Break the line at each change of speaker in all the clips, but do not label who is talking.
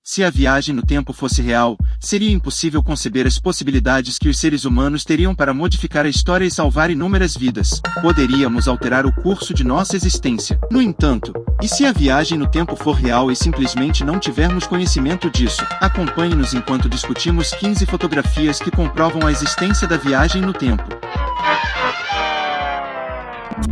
Se a viagem no tempo fosse real, seria impossível conceber as possibilidades que os seres humanos teriam para modificar a história e salvar inúmeras vidas. Poderíamos alterar o curso de nossa existência. No entanto, e se a viagem no tempo for real e simplesmente não tivermos conhecimento disso? Acompanhe-nos enquanto discutimos 15 fotografias que comprovam a existência da viagem no tempo.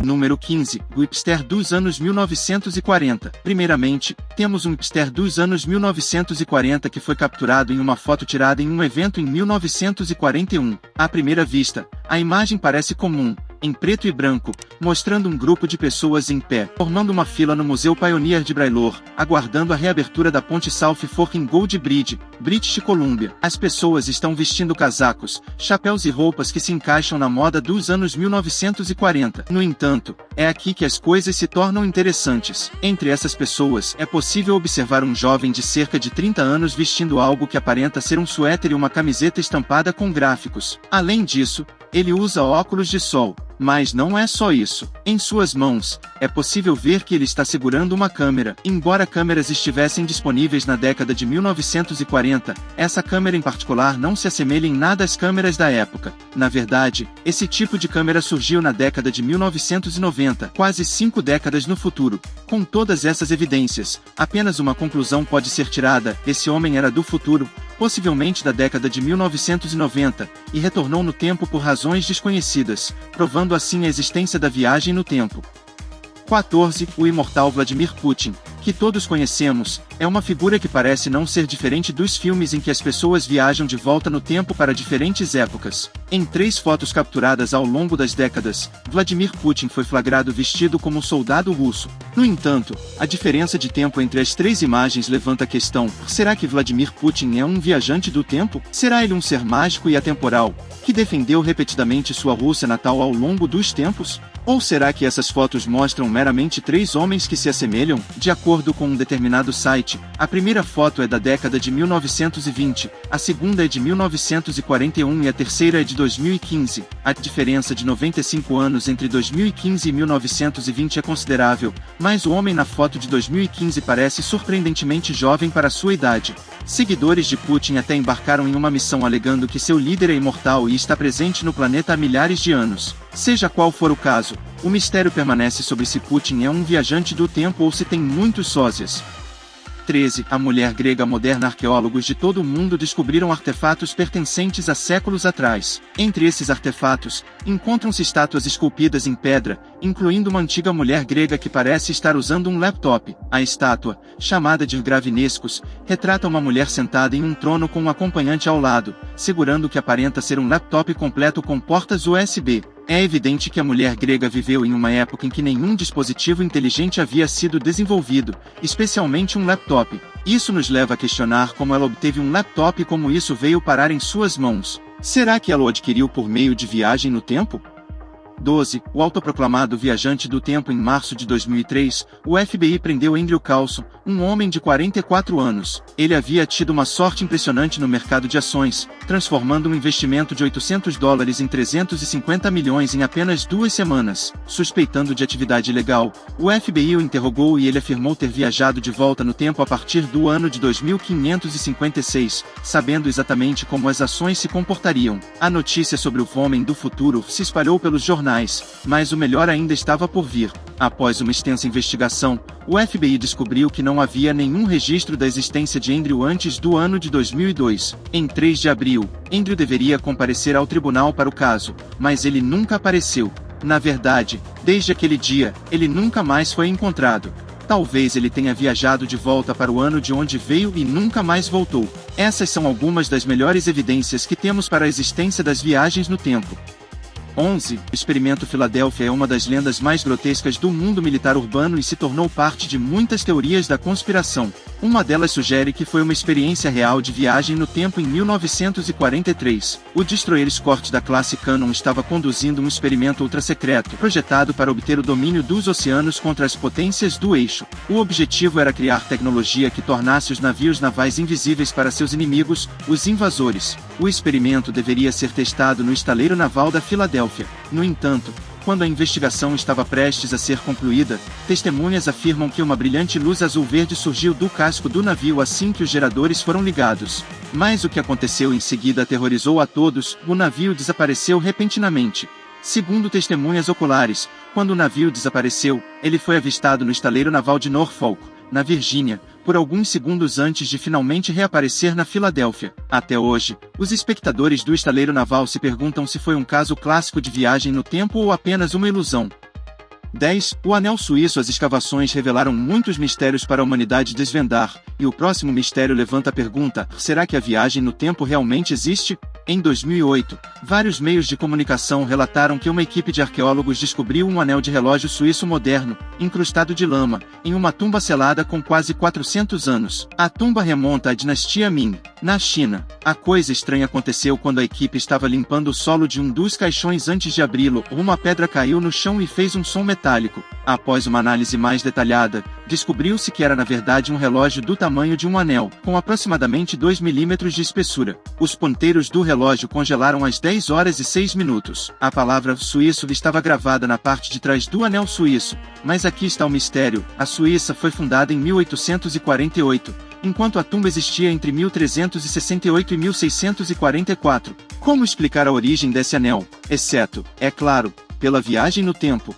Número 15. O hipster dos anos 1940. Primeiramente, temos um hipster dos anos 1940 que foi capturado em uma foto tirada em um evento em 1941. À primeira vista, a imagem parece comum, em preto e branco, mostrando um grupo de pessoas em pé, formando uma fila no Museu Pioneer de Baylor, aguardando a reabertura da ponte South Fork em Gold Bridge, British Columbia. As pessoas estão vestindo casacos, chapéus e roupas que se encaixam na moda dos anos 1940. No entanto, é aqui que as coisas se tornam interessantes. Entre essas pessoas, é possível observar um jovem de cerca de 30 anos vestindo algo que aparenta ser um suéter e uma camiseta estampada com gráficos. Além disso, ele usa óculos de sol. Mas não é só isso. Em suas mãos, é possível ver que ele está segurando uma câmera. Embora câmeras estivessem disponíveis na década de 1940, essa câmera em particular não se assemelha em nada às câmeras da época. Na verdade, esse tipo de câmera surgiu na década de 1990, quase 5 décadas no futuro. Com todas essas evidências, apenas uma conclusão pode ser tirada: esse homem era do futuro, possivelmente da década de 1990, e retornou no tempo por razões desconhecidas, provando assim a existência da viagem no tempo. 14. O imortal Vladimir Putin, que todos conhecemos, é uma figura que parece não ser diferente dos filmes em que as pessoas viajam de volta no tempo para diferentes épocas. Em 3 fotos capturadas ao longo das décadas, Vladimir Putin foi flagrado vestido como um soldado russo. No entanto, a diferença de tempo entre as 3 imagens levanta a questão: será que Vladimir Putin é um viajante do tempo? Será ele um ser mágico e atemporal, que defendeu repetidamente sua Rússia natal ao longo dos tempos? Ou será que essas fotos mostram meramente 3 homens que se assemelham? De acordo com um determinado site, a primeira foto é da década de 1920, a segunda é de 1941 e a terceira é de 2015. A diferença de 95 anos entre 2015 e 1920 é considerável, mas o homem na foto de 2015 parece surpreendentemente jovem para sua idade. Seguidores de Putin até embarcaram em uma missão alegando que seu líder é imortal e está presente no planeta há milhares de anos. Seja qual for o caso, o mistério permanece sobre se Putin é um viajante do tempo ou se tem muitos sósias. 13. A mulher grega moderna. Arqueólogos de todo o mundo descobriram artefatos pertencentes a séculos atrás. Entre esses artefatos, encontram-se estátuas esculpidas em pedra, incluindo uma antiga mulher grega que parece estar usando um laptop. A estátua, chamada de Gravinescos, retrata uma mulher sentada em um trono com um acompanhante ao lado, segurando o que aparenta ser um laptop completo com portas USB. É evidente que a mulher grega viveu em uma época em que nenhum dispositivo inteligente havia sido desenvolvido, especialmente um laptop. Isso nos leva a questionar como ela obteve um laptop e como isso veio parar em suas mãos. Será que ela o adquiriu por meio de viagem no tempo? 12. O autoproclamado viajante do tempo. Em março de 2003, o FBI prendeu Andrew Carlson, um homem de 44 anos. Ele havia tido uma sorte impressionante no mercado de ações, transformando um investimento de $800 em 350 milhões em apenas 2 semanas. Suspeitando de atividade ilegal, o FBI o interrogou e ele afirmou ter viajado de volta no tempo a partir do ano de 2556, sabendo exatamente como as ações se comportariam. A notícia sobre o homem do futuro se espalhou pelos jornais, mas o melhor ainda estava por vir. Após uma extensa investigação, o FBI descobriu que não havia nenhum registro da existência de Andrew antes do ano de 2002. Em 3 de abril, Andrew deveria comparecer ao tribunal para o caso, mas ele nunca apareceu. Na verdade, desde aquele dia, ele nunca mais foi encontrado. Talvez ele tenha viajado de volta para o ano de onde veio e nunca mais voltou. Essas são algumas das melhores evidências que temos para a existência das viagens no tempo. 11. O experimento Filadélfia é uma das lendas mais grotescas do mundo militar urbano e se tornou parte de muitas teorias da conspiração. Uma delas sugere que foi uma experiência real de viagem no tempo em 1943. O destroyer Escort da classe Cannon estava conduzindo um experimento ultra-secreto, projetado para obter o domínio dos oceanos contra as potências do eixo. O objetivo era criar tecnologia que tornasse os navios navais invisíveis para seus inimigos, os invasores. O experimento deveria ser testado no estaleiro naval da Filadélfia. No entanto, Quando a investigação estava prestes a ser concluída, testemunhas afirmam que uma brilhante luz azul-verde surgiu do casco do navio assim que os geradores foram ligados. Mas o que aconteceu em seguida aterrorizou a todos, o navio desapareceu repentinamente. Segundo testemunhas oculares, quando o navio desapareceu, ele foi avistado no estaleiro naval de Norfolk, na Virgínia, por alguns segundos antes de finalmente reaparecer na Filadélfia. Até hoje, os espectadores do estaleiro naval se perguntam se foi um caso clássico de viagem no tempo ou apenas uma ilusão. 10. O Anel Suíço. As escavações revelaram muitos mistérios para a humanidade desvendar, e o próximo mistério levanta a pergunta: será que a viagem no tempo realmente existe? Em 2008, vários meios de comunicação relataram que uma equipe de arqueólogos descobriu um anel de relógio suíço moderno, incrustado de lama, em uma tumba selada com quase 400 anos. A tumba remonta à dinastia Ming, na China. A coisa estranha aconteceu quando a equipe estava limpando o solo de um dos caixões antes de abri-lo. Uma pedra caiu no chão e fez um som metálico. Após uma análise mais detalhada, descobriu-se que era na verdade um relógio do tamanho de um anel, com aproximadamente 2 milímetros de espessura. Os ponteiros do relógio congelaram às 10 horas e 6 minutos. A palavra suíço estava gravada na parte de trás do anel suíço. Mas aqui está o mistério: a Suíça foi fundada em 1848, enquanto a tumba existia entre 1368 e 1644. Como explicar a origem desse anel? Exceto, é claro, pela viagem no tempo.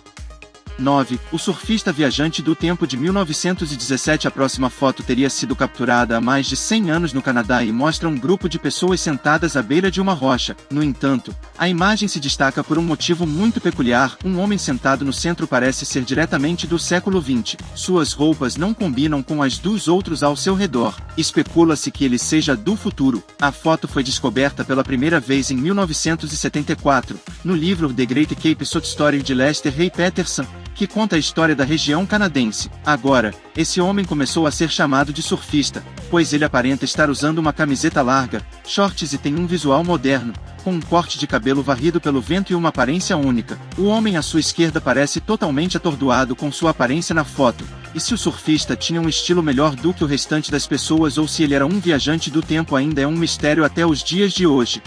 9. O surfista viajante do tempo de 1917. A próxima foto teria sido capturada há mais de 100 anos no Canadá e mostra um grupo de pessoas sentadas à beira de uma rocha. No entanto, a imagem se destaca por um motivo muito peculiar: um homem sentado no centro parece ser diretamente do século XX. Suas roupas não combinam com as dos outros ao seu redor. Especula-se que ele seja do futuro. A foto foi descoberta pela primeira vez em 1974, no livro The Great Cape Short Story de Lester Ray Peterson, que conta a história da região canadense. Agora, esse homem começou a ser chamado de surfista, pois ele aparenta estar usando uma camiseta larga, shorts e tem um visual moderno, com um corte de cabelo varrido pelo vento e uma aparência única. O homem à sua esquerda parece totalmente atordoado com sua aparência na foto. E se o surfista tinha um estilo melhor do que o restante das pessoas ou se ele era um viajante do tempo ainda é um mistério até os dias de hoje.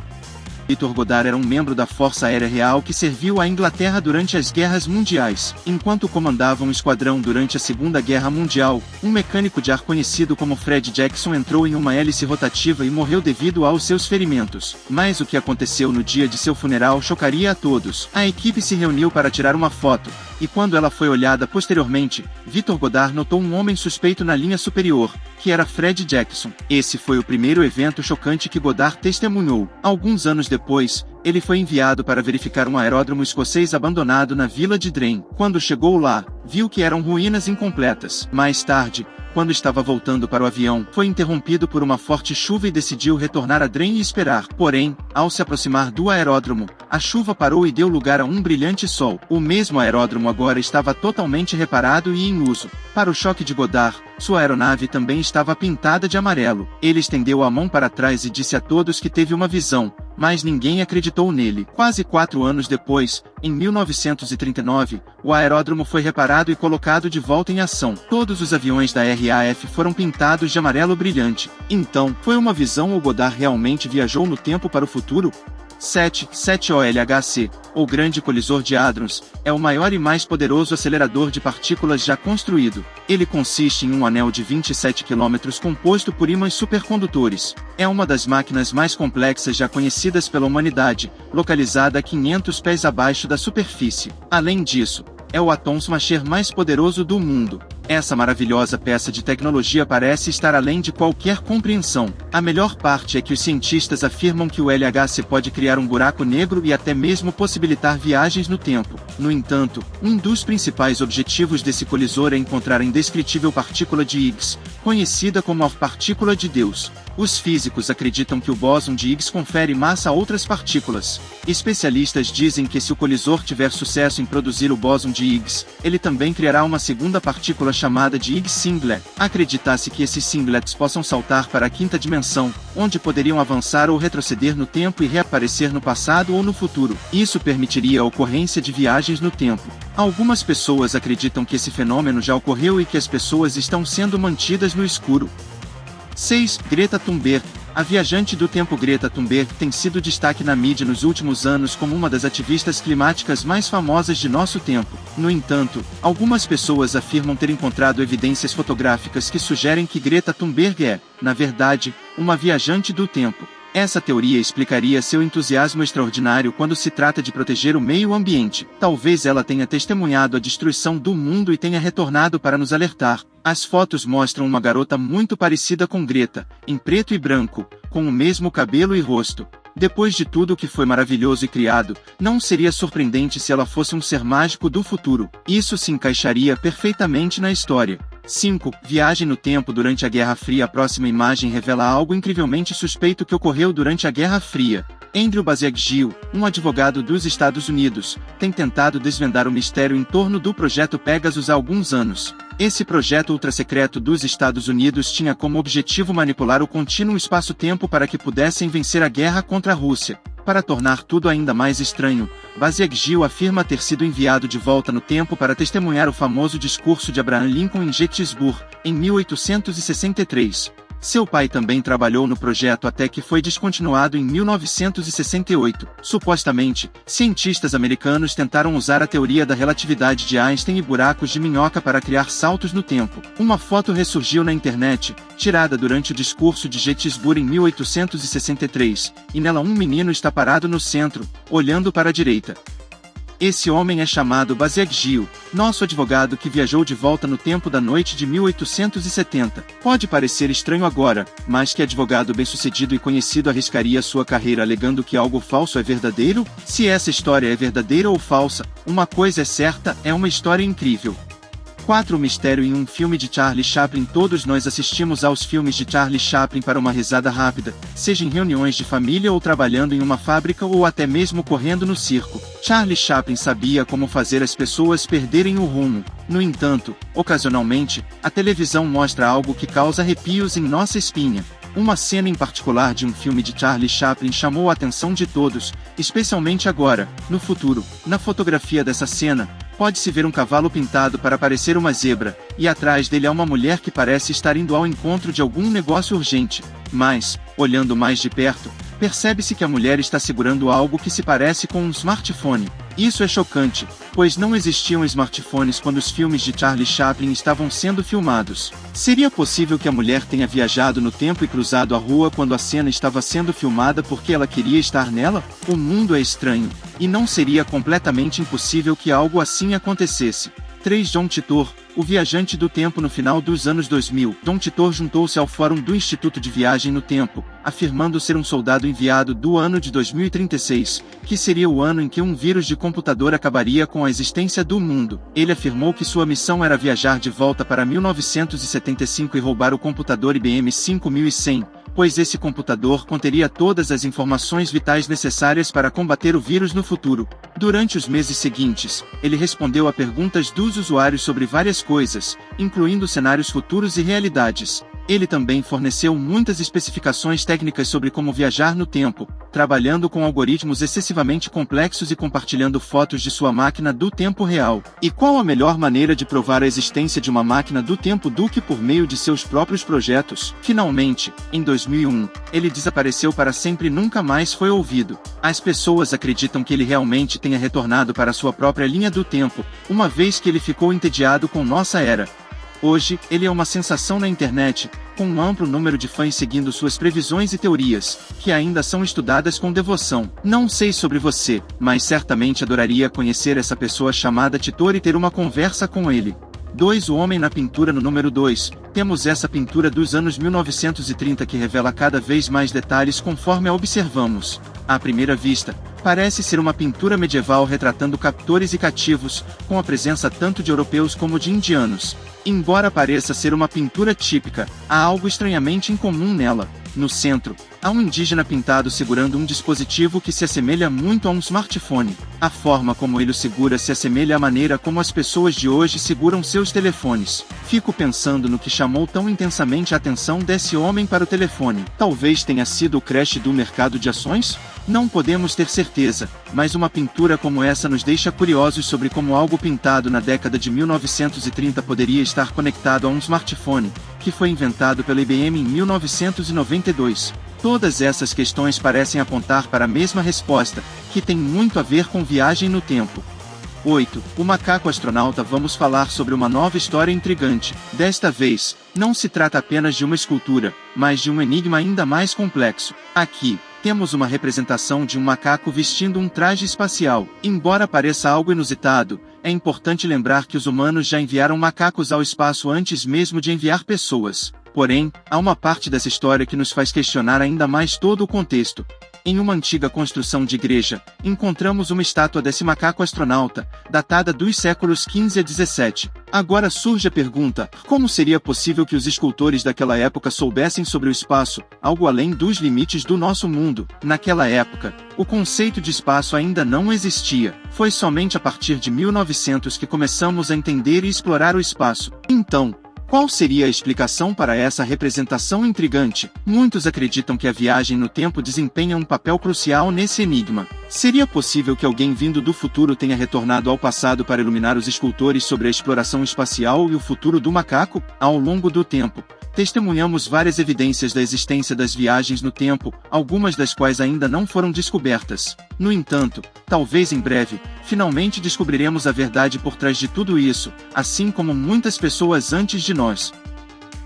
Victor Goddard era um membro da Força Aérea Real que serviu à Inglaterra durante as guerras mundiais. Enquanto comandava um esquadrão durante a Segunda Guerra Mundial, um mecânico de ar conhecido como Fred Jackson entrou em uma hélice rotativa e morreu devido aos seus ferimentos. Mas o que aconteceu no dia de seu funeral chocaria a todos. A equipe se reuniu para tirar uma foto, e quando ela foi olhada posteriormente, Victor Goddard notou um homem suspeito na linha superior, que era Fred Jackson. Esse foi o primeiro evento chocante que Goddard testemunhou. Alguns anos depois, ele foi enviado para verificar um aeródromo escocês abandonado na vila de Drain. Quando chegou lá, viu que eram ruínas incompletas. Mais tarde, quando estava voltando para o avião, foi interrompido por uma forte chuva e decidiu retornar a Drain e esperar. Porém, ao se aproximar do aeródromo, a chuva parou e deu lugar a um brilhante sol. O mesmo aeródromo agora estava totalmente reparado e em uso. Para o choque de Goddard, sua aeronave também estava pintada de amarelo. Ele estendeu a mão para trás e disse a todos que teve uma visão, mas ninguém acreditou nele. Quase 4 anos depois, em 1939, o aeródromo foi reparado e colocado de volta em ação. Todos os aviões da RAF foram pintados de amarelo brilhante. Então, foi uma visão ou Goddard realmente viajou no tempo para o futuro? 7. OLHC, ou Grande Colisor de Hadrons, é o maior e mais poderoso acelerador de partículas já construído. Ele consiste em um anel de 27 km composto por ímãs supercondutores. É uma das máquinas mais complexas já conhecidas pela humanidade, localizada a 500 pés abaixo da superfície. Além disso, é o Atom Smasher mais poderoso do mundo. Essa maravilhosa peça de tecnologia parece estar além de qualquer compreensão. A melhor parte é que os cientistas afirmam que o LHC pode criar um buraco negro e até mesmo possibilitar viagens no tempo. No entanto, um dos principais objetivos desse colisor é encontrar a indescritível partícula de Higgs, conhecida como a partícula de Deus. Os físicos acreditam que o bóson de Higgs confere massa a outras partículas. Especialistas dizem que se o colisor tiver sucesso em produzir o bóson de Higgs, ele também criará uma segunda partícula chamada de Higgs singlet. Acredita-se que esses singlets possam saltar para a quinta dimensão, onde poderiam avançar ou retroceder no tempo e reaparecer no passado ou no futuro. Isso permitiria a ocorrência de viagens no tempo. Algumas pessoas acreditam que esse fenômeno já ocorreu e que as pessoas estão sendo mantidas no escuro. 6. Greta Thunberg. A viajante do tempo Greta Thunberg tem sido destaque na mídia nos últimos anos como uma das ativistas climáticas mais famosas de nosso tempo. No entanto, algumas pessoas afirmam ter encontrado evidências fotográficas que sugerem que Greta Thunberg é, na verdade, uma viajante do tempo. Essa teoria explicaria seu entusiasmo extraordinário quando se trata de proteger o meio ambiente. Talvez ela tenha testemunhado a destruição do mundo e tenha retornado para nos alertar. As fotos mostram uma garota muito parecida com Greta, em preto e branco, com o mesmo cabelo e rosto. Depois de tudo que foi maravilhoso e criado, não seria surpreendente se ela fosse um ser mágico do futuro. Isso se encaixaria perfeitamente na história. 5. Viagem no tempo durante a Guerra Fria. A próxima imagem revela algo incrivelmente suspeito que ocorreu durante a Guerra Fria. Andrew Baziagiel, um advogado dos Estados Unidos, tem tentado desvendar o mistério em torno do projeto Pegasus há alguns anos. Esse projeto ultrasecreto dos Estados Unidos tinha como objetivo manipular o contínuo espaço-tempo para que pudessem vencer a guerra contra a Rússia. Para tornar tudo ainda mais estranho, Baziagiel afirma ter sido enviado de volta no tempo para testemunhar o famoso discurso de Abraham Lincoln em Gettysburg, em 1863. Seu pai também trabalhou no projeto até que foi descontinuado em 1968. Supostamente, cientistas americanos tentaram usar a teoria da relatividade de Einstein e buracos de minhoca para criar saltos no tempo. Uma foto ressurgiu na internet, tirada durante o discurso de Gettysburg em 1863, e nela um menino está parado no centro, olhando para a direita. Esse homem é chamado Baziagiel, nosso advogado que viajou de volta no tempo da noite de 1870. Pode parecer estranho agora, mas que advogado bem-sucedido e conhecido arriscaria sua carreira alegando que algo falso é verdadeiro? Se essa história é verdadeira ou falsa, uma coisa é certa, é uma história incrível. 4. Mistério em um filme de Charlie Chaplin. Todos nós assistimos aos filmes de Charlie Chaplin para uma risada rápida, seja em reuniões de família ou trabalhando em uma fábrica ou até mesmo correndo no circo. Charlie Chaplin sabia como fazer as pessoas perderem o rumo. No entanto, ocasionalmente, a televisão mostra algo que causa arrepios em nossa espinha. Uma cena em particular de um filme de Charlie Chaplin chamou a atenção de todos, especialmente agora, no futuro. Na fotografia dessa cena, pode-se ver um cavalo pintado para parecer uma zebra, e atrás dele há uma mulher que parece estar indo ao encontro de algum negócio urgente. Mas, olhando mais de perto, percebe-se que a mulher está segurando algo que se parece com um smartphone. Isso é chocante, pois não existiam smartphones quando os filmes de Charlie Chaplin estavam sendo filmados. Seria possível que a mulher tenha viajado no tempo e cruzado a rua quando a cena estava sendo filmada porque ela queria estar nela? O mundo é estranho, e não seria completamente impossível que algo assim acontecesse. 3. John Titor, o viajante do tempo. No final dos anos 2000, John Titor juntou-se ao Fórum do Instituto de Viagem no Tempo, afirmando ser um soldado enviado do ano de 2036, que seria o ano em que um vírus de computador acabaria com a existência do mundo. Ele afirmou que sua missão era viajar de volta para 1975 e roubar o computador IBM 5100, pois esse computador conteria todas as informações vitais necessárias para combater o vírus no futuro. Durante os meses seguintes, ele respondeu a perguntas dos usuários sobre várias coisas, incluindo cenários futuros e realidades. Ele também forneceu muitas especificações técnicas sobre como viajar no tempo, trabalhando com algoritmos excessivamente complexos e compartilhando fotos de sua máquina do tempo real. E qual a melhor maneira de provar a existência de uma máquina do tempo do que por meio de seus próprios projetos? Finalmente, em 2001, ele desapareceu para sempre e nunca mais foi ouvido. As pessoas acreditam que ele realmente tenha retornado para sua própria linha do tempo, uma vez que ele ficou entediado com nossa era. Hoje, ele é uma sensação na internet, com um amplo número de fãs seguindo suas previsões e teorias, que ainda são estudadas com devoção. Não sei sobre você, mas certamente adoraria conhecer essa pessoa chamada Titor e ter uma conversa com ele. 2. O homem na pintura. No número 2, temos essa pintura dos anos 1930 que revela cada vez mais detalhes conforme a observamos. À primeira vista, parece ser uma pintura medieval retratando captores e cativos, com a presença tanto de europeus como de indianos. Embora pareça ser uma pintura típica, há algo estranhamente incomum nela. No centro, há um indígena pintado segurando um dispositivo que se assemelha muito a um smartphone. A forma como ele o segura se assemelha à maneira como as pessoas de hoje seguram seus telefones. Fico pensando no que chamou tão intensamente a atenção desse homem para o telefone. Talvez tenha sido o crash do mercado de ações? Não podemos ter certeza, mas uma pintura como essa nos deixa curiosos sobre como algo pintado na década de 1930 poderia estar conectado a um smartphone, que foi inventado pela IBM em 1992. Todas essas questões parecem apontar para a mesma resposta, que tem muito a ver com viagem no tempo. 8. O macaco astronauta. Vamos falar sobre uma nova história intrigante. Desta vez, não se trata apenas de uma escultura, mas de um enigma ainda mais complexo. Aqui, temos uma representação de um macaco vestindo um traje espacial. Embora pareça algo inusitado, é importante lembrar que os humanos já enviaram macacos ao espaço antes mesmo de enviar pessoas. Porém, há uma parte dessa história que nos faz questionar ainda mais todo o contexto. Em uma antiga construção de igreja, encontramos uma estátua desse macaco astronauta, datada dos séculos XV a XVII. Agora surge a pergunta: como seria possível que os escultores daquela época soubessem sobre o espaço, algo além dos limites do nosso mundo? Naquela época, o conceito de espaço ainda não existia. Foi somente a partir de 1900 que começamos a entender e explorar o espaço. Então, qual seria a explicação para essa representação intrigante? Muitos acreditam que a viagem no tempo desempenha um papel crucial nesse enigma. Seria possível que alguém vindo do futuro tenha retornado ao passado para iluminar os escultores sobre a exploração espacial e o futuro do macaco? Ao longo do tempo, testemunhamos várias evidências da existência das viagens no tempo, algumas das quais ainda não foram descobertas. No entanto, talvez em breve, finalmente descobriremos a verdade por trás de tudo isso, assim como muitas pessoas antes de nós.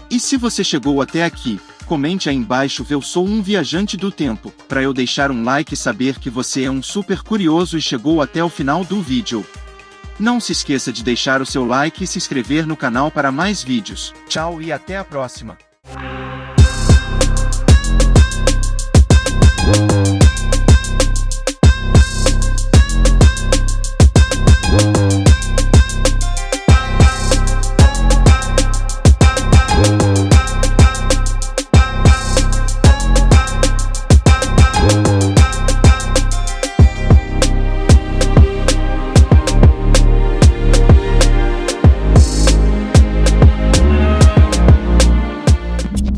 E se você chegou até aqui, comente aí embaixo: eu sou um viajante do tempo, para eu deixar um like e saber que você é um super curioso e chegou até o final do vídeo. Não se esqueça de deixar o seu like e se inscrever no canal para mais vídeos. Tchau e até a próxima!